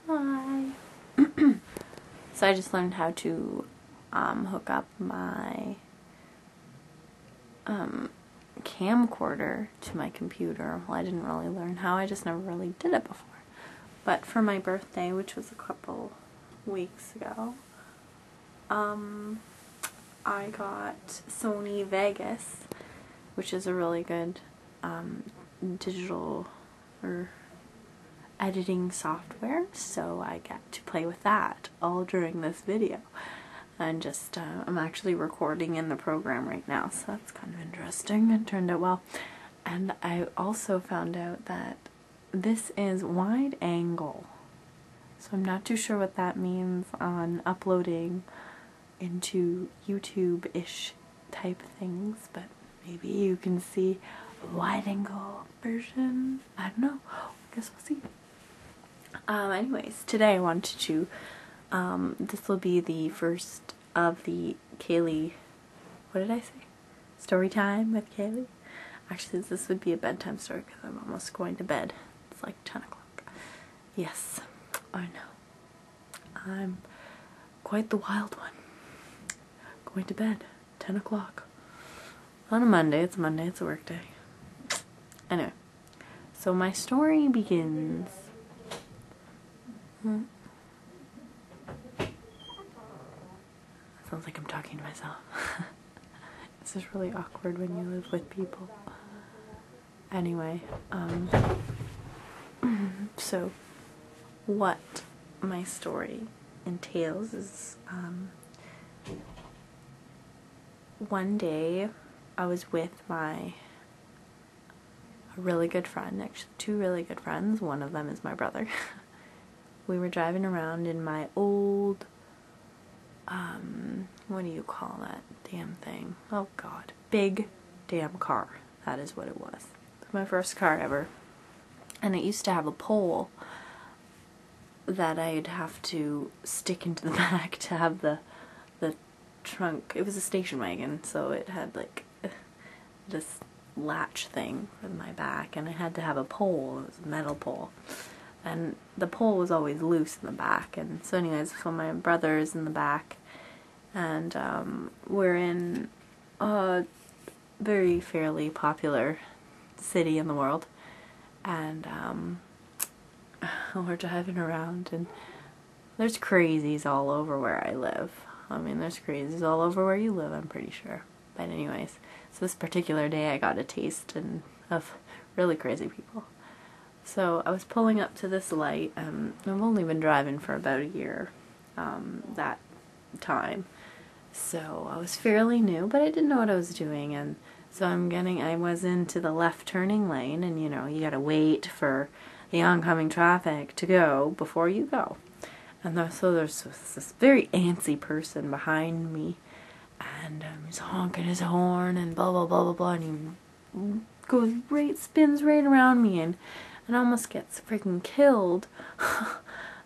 Hi. So I just learned how to hook up my camcorder to my computer. Well, I didn't really learn how, I just never really did it before. But for my birthday, which was a couple weeks ago, I got Sony Vegas, which is a really good digital or editing software, so I get to play with that all during this video. And just, I'm actually recording in the program right now, so that's kind of interesting. It turned out well. And I also found out that this is wide angle, so I'm not too sure what that means on uploading into YouTube-ish type things, but maybe you can see a wide angle version. I don't know. I guess we'll see. Anyways, today I wanted to, this will be the first of the Kaylee, what did I say? Story time with Kaylee? Actually, this would be a bedtime story because I'm almost going to bed. It's like 10 o'clock. Yes, I know. I'm quite the wild one. Going to bed, 10 o'clock. On a Monday, it's a work day. Anyway, so my story begins. Sounds like I'm talking to myself. This is really awkward when you live with people. Anyway, so what my story entails is, one day I was with a really good friend, actually two really good friends, one of them is my brother. We were driving around in my old, what do you call that damn thing? Oh god, big damn car. That is what it was. It was my first car ever. And it used to have a pole that I'd have to stick into the back to have the trunk. It was a station wagon, so it had like this latch thing for my back, and I had to have a pole. It was a metal pole. And the pole was always loose in the back, and so anyways, so my brother is in the back, and we're in a very fairly popular city in the world, and we're driving around, and there's crazies all over where I live. I mean, there's crazies all over where you live, I'm pretty sure. But anyways, so this particular day I got a taste of really crazy people. So I was pulling up to this light, I've only been driving for about a year that time, so I was fairly new, but I didn't know what I was doing, and so I was into the left turning lane, and you know, you gotta wait for the oncoming traffic to go before you go. And so there's this very antsy person behind me, and he's honking his horn and blah blah blah blah blah, and he spins right around me, and almost gets freaking killed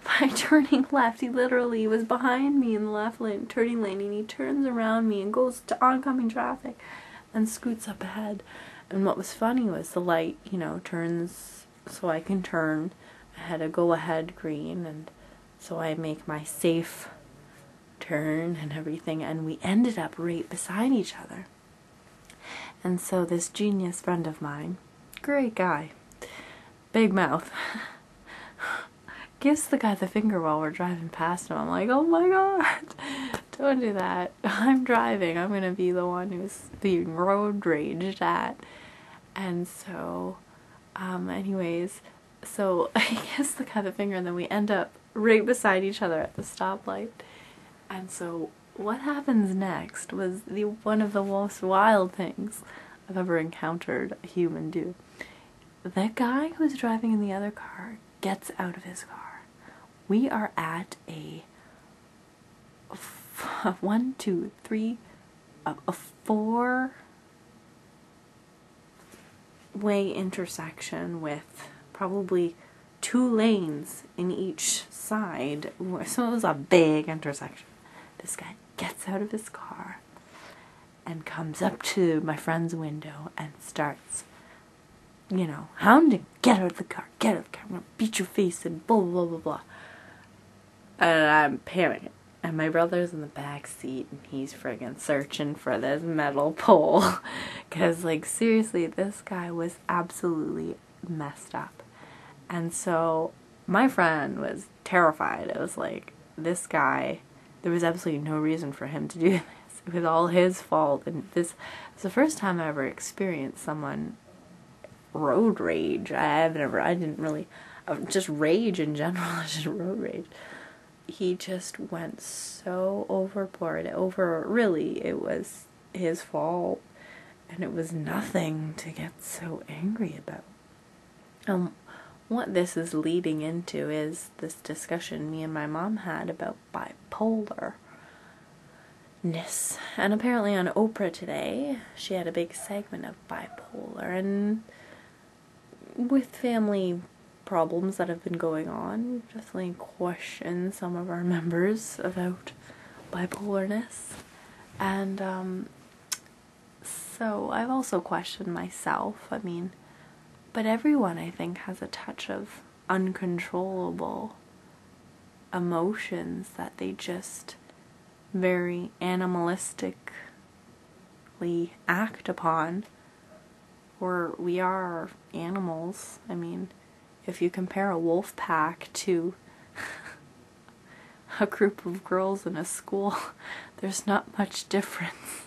by turning left. He literally was behind me in the left lane, turning lane, and he turns around me and goes to oncoming traffic and scoots up ahead. And what was funny was the light, you know, turns so I can turn. I had a go ahead green, and so I make my safe turn and everything, and we ended up right beside each other. And so this genius friend of mine, great guy, big mouth, gives the guy the finger while we're driving past him. I'm like, oh my god, don't do that. I'm driving. I'm gonna be the one who's being road raged at. And so, anyways, so I gives the guy the finger, and then we end up right beside each other at the stoplight. And so what happens next was one of the most wild things I've ever encountered a human do. That guy who's driving in the other car gets out of his car. We are at a 4-way intersection with probably 2 lanes in each side. So it was a big intersection. This guy gets out of his car and comes up to my friend's window and starts, you know, hounding, get out of the car, I'm gonna beat your face and blah blah blah blah blah. and I'm panicking. And my brother's in the back seat, and he's friggin' searching for this metal pole. Because, like, seriously, this guy was absolutely messed up. And so, my friend was terrified. It was like, this guy, there was absolutely no reason for him to do this. It was all his fault. And this was the first time I ever experienced someone road rage. I didn't really, just rage in general, just road rage. He just went so overboard. Really, it was his fault, and it was nothing to get so angry about. What this is leading into is this discussion me and my mom had about bipolarness. And apparently on Oprah today, she had a big segment of bipolar, and with family problems that have been going on, definitely question some of our members about bipolarness. And so I've also questioned myself. I mean, but everyone, I think, has a touch of uncontrollable emotions that they just very animalistically act upon. Or we are animals. I mean, if you compare a wolf pack to a group of girls in a school, there's not much difference.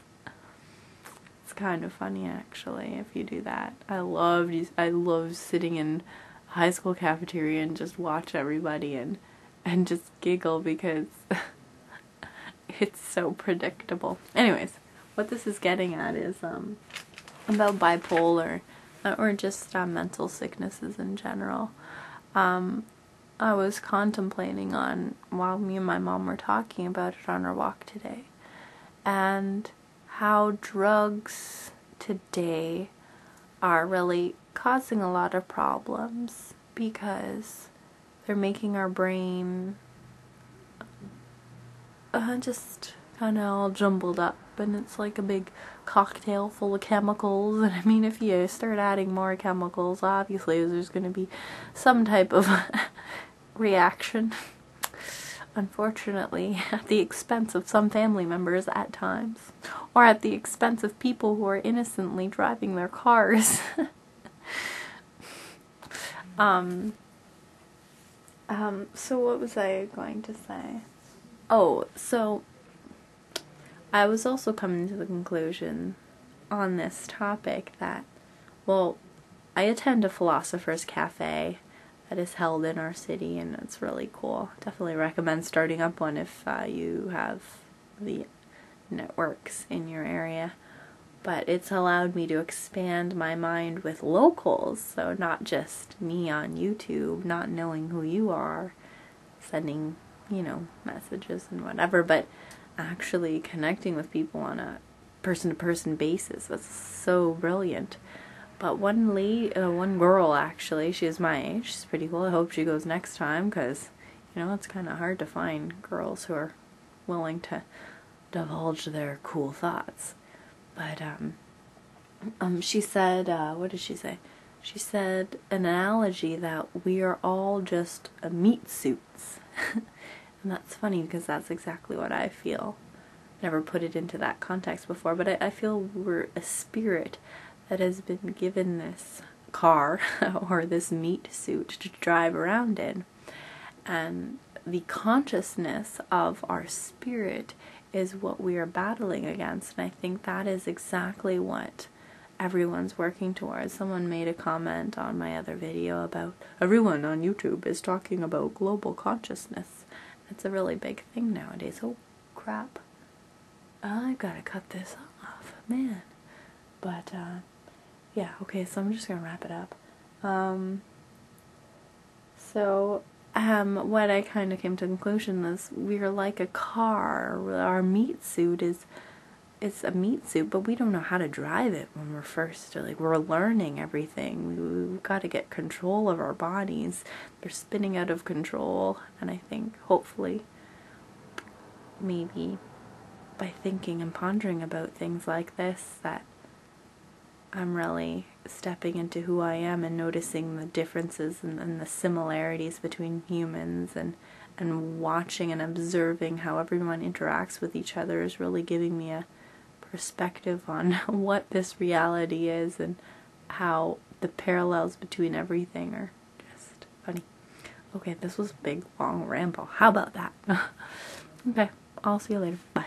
It's kind of funny, actually, if you do that. I love sitting in a high school cafeteria and just watch everybody and just giggle because it's so predictable. Anyways, what this is getting at is about bipolar, or just mental sicknesses in general. I was contemplating on, while me and my mom were talking about it on our walk today, and how drugs today are really causing a lot of problems because they're making our brain just kind of all jumbled up, and it's like a big cocktail full of chemicals. And I mean, if you start adding more chemicals, obviously there's going to be some type of reaction, unfortunately, at the expense of some family members at times, or at the expense of people who are innocently driving their cars. So what was I going to say? Oh, so I was also coming to the conclusion on this topic that, well, I attend a philosopher's cafe that is held in our city, and it's really cool. Definitely recommend starting up one if you have the networks in your area. But it's allowed me to expand my mind with locals, so not just me on YouTube, not knowing who you are, sending, messages and whatever, but actually connecting with people on a person-to-person basis. That's so brilliant. But one girl, actually, she is my age. She's pretty cool. I hope she goes next time, because, it's kind of hard to find girls who are willing to divulge their cool thoughts. But, she said, what did she say? She said an analogy that we are all just meat suits. And that's funny, because that's exactly what I feel. Never put it into that context before, but I feel we're a spirit that has been given this car or this meat suit to drive around in. And the consciousness of our spirit is what we are battling against, and I think that is exactly what everyone's working towards. Someone made a comment on my other video about everyone on YouTube is talking about global consciousness. It's a really big thing nowadays. Oh crap, I gotta cut this off, man. But yeah, okay, so I'm just gonna wrap it up. What I kind of came to the conclusion is we're like a car. Our meat suit it's a meat suit, but we don't know how to drive it when we're learning everything. We've got to get control of our bodies. They're spinning out of control, and I think hopefully maybe by thinking and pondering about things like this that I'm really stepping into who I am and noticing the differences and the similarities between humans and and watching and observing how everyone interacts with each other is really giving me a perspective on what this reality is and how the parallels between everything are just funny. Okay, this was a big, long ramble. How about that? Okay, I'll see you later. Bye.